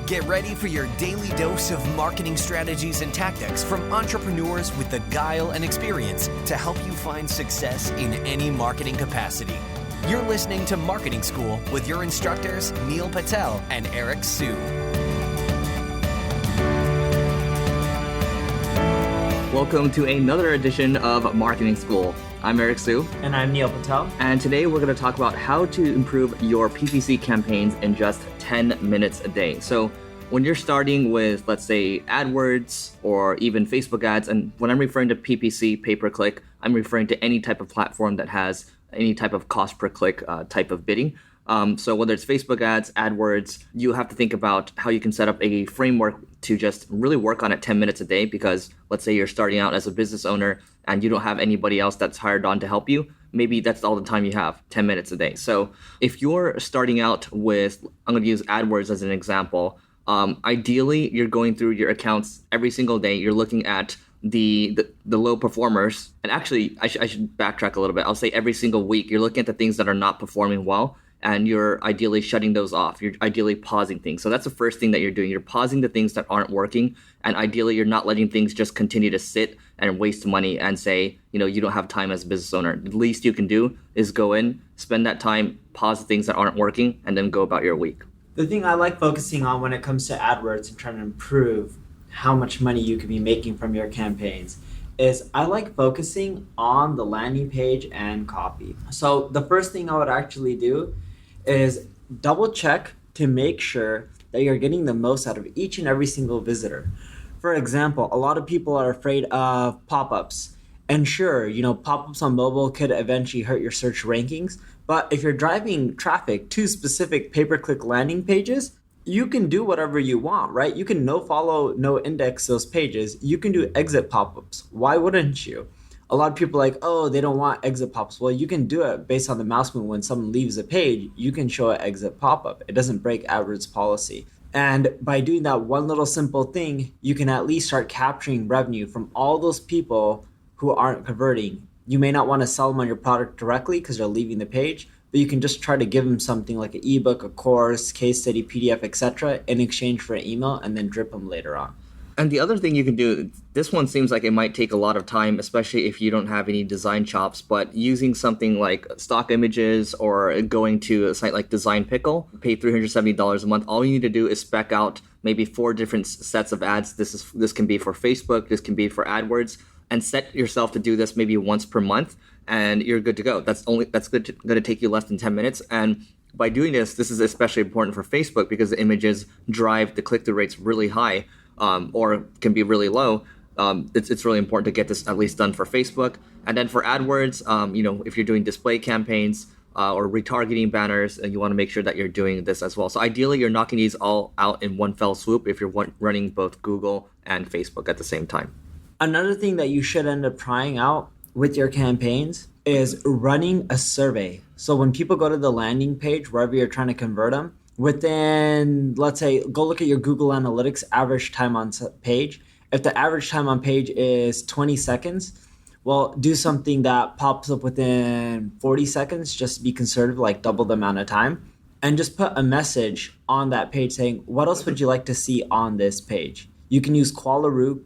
Get ready for your daily dose of marketing strategies and tactics from entrepreneurs with the guile and experience to help you find success in any marketing capacity. You're listening to Marketing School with your instructors, Neil Patel and Eric Sue. Welcome to another edition of Marketing School. I'm Eric Sue. And I'm Neil Patel. And today we're going to talk about how to improve your PPC campaigns in just 10 minutes a day. So when you're starting with, let's say, AdWords or even Facebook ads, and when I'm referring to PPC, pay-per-click, I'm referring to any type of platform that has any type of cost per click type of bidding. So whether it's Facebook ads, AdWords, you have to think about how you can set up a framework to just really work on it 10 minutes a day, because let's say you're starting out as a business owner and you don't have anybody else that's hired on to help you. Maybe that's all the time you have, 10 minutes a day. So if you're starting out with, I'm going to use AdWords as an example. Ideally, you're going through your accounts every single day. You're looking at the low performers. And actually, I should backtrack a little bit. I'll say every single week, you're looking at the things that are not performing well, and you're ideally shutting those off. You're ideally pausing things. So that's the first thing that you're doing. You're pausing the things that aren't working. And ideally, you're not letting things just continue to sit and waste money and say, you don't have time as a business owner. The least you can do is go in, spend that time, pause the things that aren't working, and then go about your week. The thing I like focusing on when it comes to AdWords and trying to improve how much money you could be making from your campaigns is I like focusing on the landing page and copy. So the first thing I would actually do is double check to make sure that you're getting the most out of each and every single visitor. For example, a lot of people are afraid of pop-ups. And sure, pop-ups on mobile could eventually hurt your search rankings. But if you're driving traffic to specific pay-per-click landing pages, you can do whatever you want, right? You can no follow, no index those pages. You can do exit pop-ups. Why wouldn't you? A lot of people are like, oh, they don't want exit pop-ups. Well, you can do it based on the mouse move. When someone leaves a page, you can show an exit pop-up. It doesn't break AdWords policy. And by doing that one little simple thing, you can at least start capturing revenue from all those people who aren't converting. You may not want to sell them on your product directly because they're leaving the page, but you can just try to give them something like an ebook, a course, case study, PDF, etc. in exchange for an email, and then drip them later on. And the other thing you can do, this one seems like it might take a lot of time, especially if you don't have any design chops, but using something like stock images or going to a site like Design Pickle, pay $370 a month. All you need to do is spec out maybe 4 different sets of ads. This can be for Facebook, this can be for AdWords, and set yourself to do this maybe once per month, and you're good to go. That's going to take you less than 10 minutes. And by doing this is especially important for Facebook because the images drive the click-through rates really high. Or can be really low. It's really important to get this at least done for Facebook. And then for AdWords, if you're doing display campaigns or retargeting banners, you want to make sure that you're doing this as well. So ideally, you're knocking these all out in one fell swoop if you're running both Google and Facebook at the same time. Another thing that you should end up trying out with your campaigns is running a survey. So when people go to the landing page, wherever you're trying to convert them, within, let's say, go look at your Google Analytics average time on page. If the average time on page is 20 seconds, well, do something that pops up within 40 seconds, just to be conservative, like double the amount of time. And just put a message on that page saying, what else would you like to see on this page? You can use Qualaroo,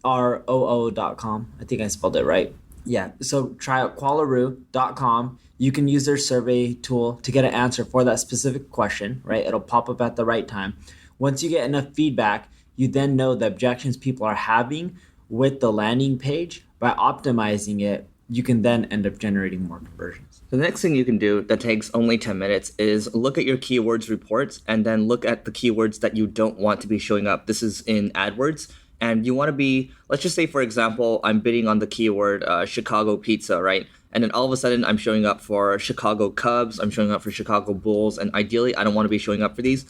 Qualroo.com. I think I spelled it right. Yeah, so try out Qualaroo.com. You can use their survey tool to get an answer for that specific question, right? It'll pop up at the right time. Once you get enough feedback, you then know the objections people are having with the landing page. By optimizing it, you can then end up generating more conversions. The next thing you can do that takes only 10 minutes is look at your keywords reports and then look at the keywords that you don't want to be showing up. This is in AdWords. And you want to be, let's just say, for example, I'm bidding on the keyword Chicago pizza, right? And then all of a sudden I'm showing up for Chicago Cubs, I'm showing up for Chicago Bulls, and ideally I don't want to be showing up for these.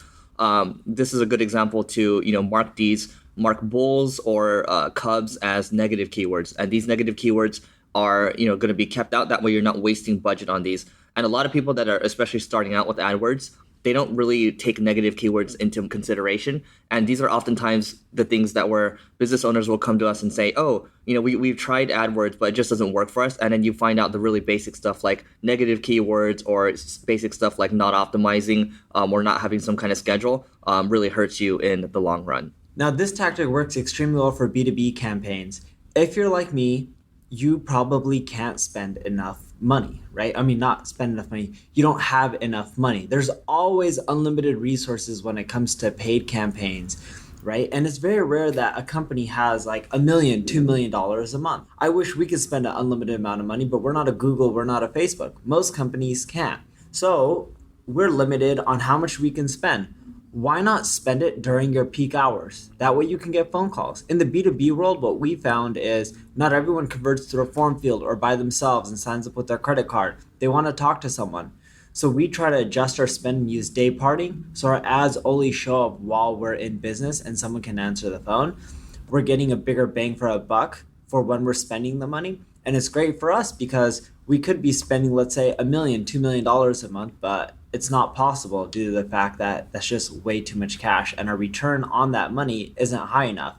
This is a good example to, mark Bulls or Cubs as negative keywords. And these negative keywords are, going to be kept out. That way you're not wasting budget on these. And a lot of people that are especially starting out with AdWords, they don't really take negative keywords into consideration. And these are oftentimes the things that where business owners will come to us and say, oh, we've tried AdWords, but it just doesn't work for us. And then you find out the really basic stuff like negative keywords or basic stuff like not optimizing or not having some kind of schedule really hurts you in the long run. Now, this tactic works extremely well for B2B campaigns. If you're like me, you probably can't spend enough money, right? I mean, not spend enough money. You don't have enough money. There's always unlimited resources when it comes to paid campaigns, right? And it's very rare that a company has like $1 million, $2 million a month. I wish we could spend an unlimited amount of money, but we're not a Google, we're not a Facebook. Most companies can't. So we're limited on how much we can spend. Why not spend it during your peak hours? That way you can get phone calls. In the B2B world, what we found is not everyone converts through a form field or by themselves and signs up with their credit card. They want to talk to someone. So we try to adjust our spend and use day parting so our ads only show up while we're in business and someone can answer the phone. We're getting a bigger bang for a buck for when we're spending the money. And it's great for us because we could be spending, let's say, $1 million, $2 million a month, but it's not possible due to the fact that that's just way too much cash and our return on that money isn't high enough.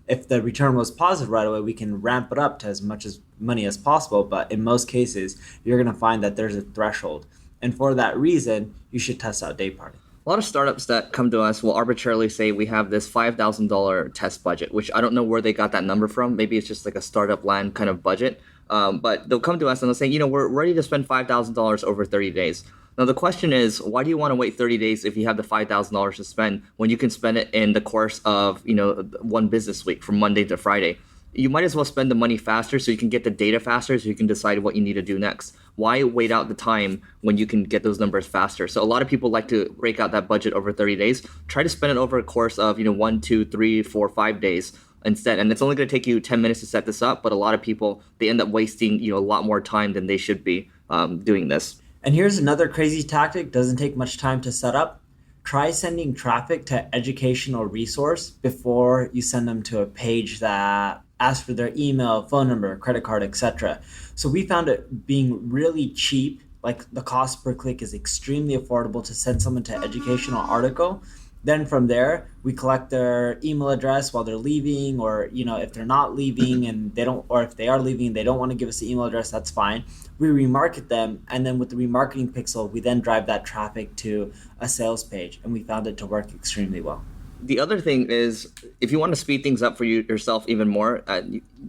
If the return was positive right away, we can ramp it up to as much as money as possible. But in most cases, you're going to find that there's a threshold. And for that reason, you should test out day parting. A lot of startups that come to us will arbitrarily say we have this $5,000 test budget, which I don't know where they got that number from. Maybe it's just like a startup land kind of budget. But they'll come to us and they'll say, we're ready to spend $5,000 over 30 days. Now, the question is, why do you want to wait 30 days if you have the $5,000 to spend when you can spend it in the course of, one business week from Monday to Friday? You might as well spend the money faster so you can get the data faster so you can decide what you need to do next. Why wait out the time when you can get those numbers faster? So a lot of people like to break out that budget over 30 days. Try to spend it over a course of, 1, 2, 3, 4, 5 days instead. And it's only going to take you 10 minutes to set this up. But a lot of people, they end up wasting, a lot more time than they should be doing this. And here's another crazy tactic. Doesn't take much time to set up. Try sending traffic to educational resource before you send them to a page that asks for their email, phone number, credit card, etc. So we found it being really cheap, like the cost per click is extremely affordable to send someone to educational article. Then from there, we collect their email address while they're leaving, or if they're not leaving and they don't, or if they are leaving and they don't want to give us the email address, that's fine. We remarket them, and then with the remarketing pixel, we then drive that traffic to a sales page, and we found it to work extremely well. The other thing is, if you want to speed things up for yourself even more,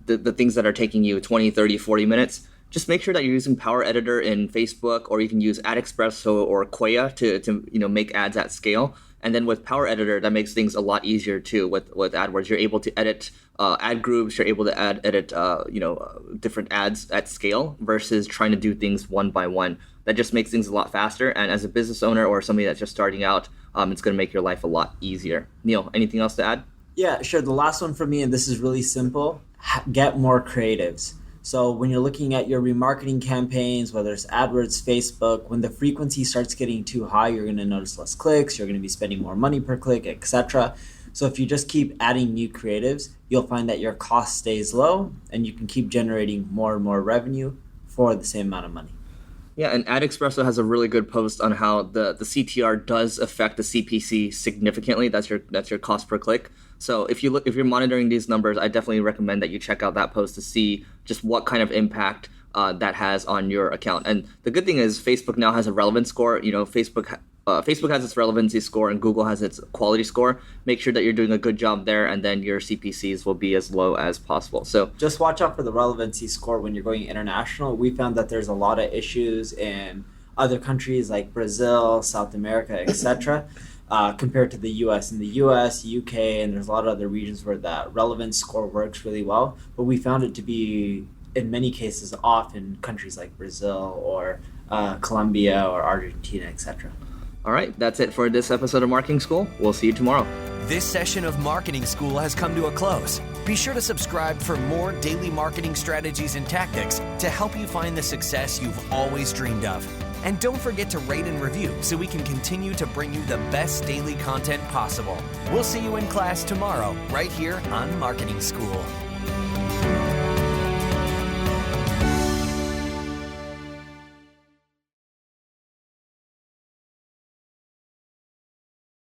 the things that are taking you 20, 30, 40 minutes, just make sure that you're using Power Editor in Facebook, or you can use AdEspresso or Qwaya to make ads at scale. And then with Power Editor, that makes things a lot easier too. With AdWords, you're able to edit ad groups. You're able to edit different ads at scale versus trying to do things one by one. That just makes things a lot faster. And as a business owner or somebody that's just starting out, it's going to make your life a lot easier. Neil, anything else to add? Yeah, sure. The last one for me, and this is really simple, get more creatives. So when you're looking at your remarketing campaigns, whether it's AdWords, Facebook, when the frequency starts getting too high, you're going to notice less clicks, you're going to be spending more money per click, etc. So if you just keep adding new creatives, you'll find that your cost stays low and you can keep generating more and more revenue for the same amount of money. Yeah, and AdEspresso has a really good post on how the CTR does affect the CPC significantly. That's your cost per click. So if you're monitoring these numbers, I definitely recommend that you check out that post to see just what kind of impact that has on your account. And the good thing is Facebook now has a relevance score. Facebook has its relevancy score and Google has its quality score. Make sure that you're doing a good job there, and then your CPCs will be as low as possible. So just watch out for the relevancy score when you're going international. We found that there's a lot of issues in other countries like Brazil, South America, etc. Compared to the US. In the US, UK, and there's a lot of other regions where that relevance score works really well. But we found it to be, in many cases, off in countries like Brazil or Colombia or Argentina, etc. All right, that's it for this episode of Marketing School. We'll see you tomorrow. This session of Marketing School has come to a close. Be sure to subscribe for more daily marketing strategies and tactics to help you find the success you've always dreamed of. And don't forget to rate and review so we can continue to bring you the best daily content possible. We'll see you in class tomorrow, right here on Marketing School.